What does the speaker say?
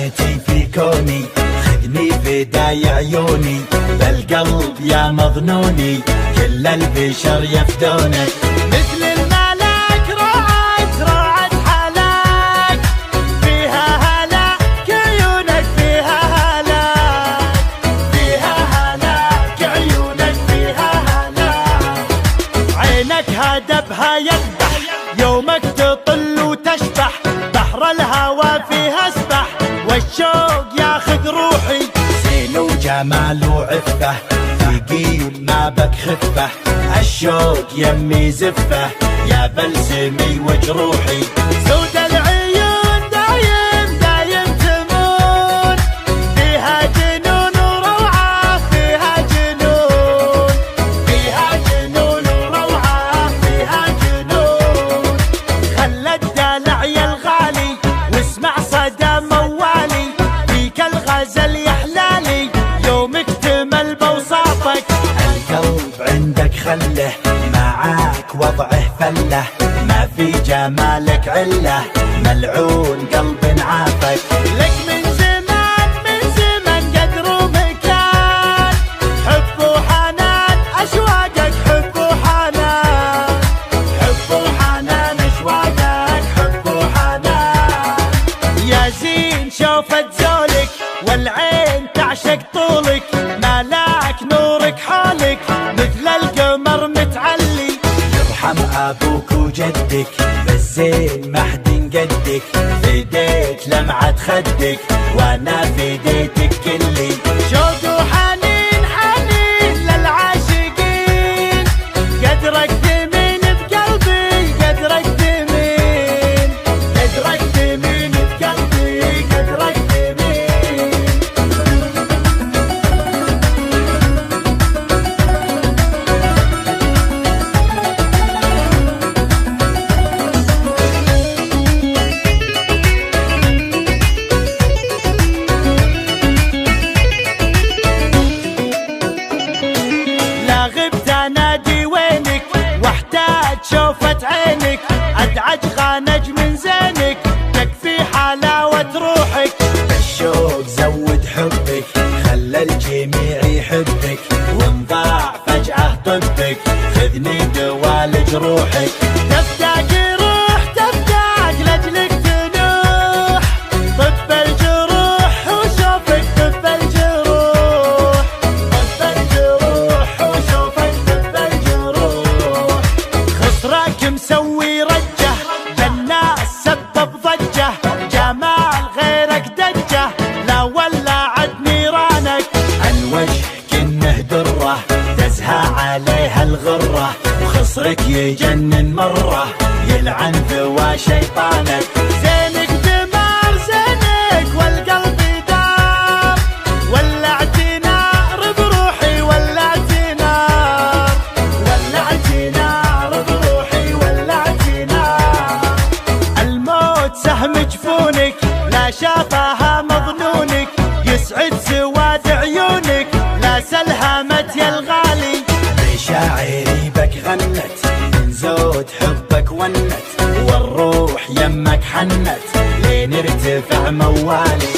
بقيتي في كوني، خذني فداي عيوني، بالقلب يا مظنوني، كل البشر يفدونك. مثل الملاك روعة حلاك، فيها هلاك عيونك، فيها هلاك، فيها هلاك عيونك، فيها هلاك. عينك هدبها يذبح، يومك تطل وتشبح، بحر الهوى فيها اسبح، والشوق ياخذ روحي. زين وجمال وعفة، في قيل ما بك خفة، الشوق يمي زفة، يا بلسمي وجروحي. سود العيون دايم دايم تمون، فيها جنون وروعة، فيها جنون، فيها جنون وروعة، فيها جنون. خلى الدلع يا الغالي، واسمع صدى موالي، فيك الغزل يحلالي، يوم اكتمل بوصافك. القلب عندك خله، معاك وضعه فله، ما في جمالك عله، ملعون قلب عافك. لك من زمان من زمان قدر ومكان، حب وحنان أشواقك، حب وحنان، حب وحنان اشواقك، حب وحنان. يا زين شوفت زولك، والعين تعشق طولك، ملاك نورك حولك، مثل القمر متعلي. يرحم ابوك وجدك، بالزين ما حد قدك، فديت لمعة خدك، وانا فديتك كلي. شوق وحنين حنين للعاشقين، قدرك ثمين بقلبي، قدرك ثمين، قدرك ثمين بقلبي، قدرك ثمين. لا غبت انادي وينك، واحتاج شوفة عينك، ادعج خانج من زينك، تكفي حلاوة روحك. الشوق زود حبك، خلى الجميع يحبك، وانضاع فجأة طبك، خذني دوال جروحك. تفتاق روح تفتاق لاجلك تنوح، طب الجروح وشوفك، طب الجروح، طب الجروح وشوفك، طب الجروح. خصرك مسوي رجه، بالناس سبب ضجه، جمال غيرك دجه، لا ولعت نيرانك. الوجه كنه دره، تزهى عليها الغره، وخصرك يجنن مره، يلعن ذوى شيطانك. زينك دمار زينك، والقلب دار، ولعت نار بروحي، ولعت نار، ولعت نار بروحي، ولعت نار. الموت سهم جفونك، لا شافها مظنونك، يسعد سواد عيونك، لا سلهمت يا الغالي. مشاعري بك غنت، من زود حبك ونت، والروح يمك حنت، لين ارتفع موالي.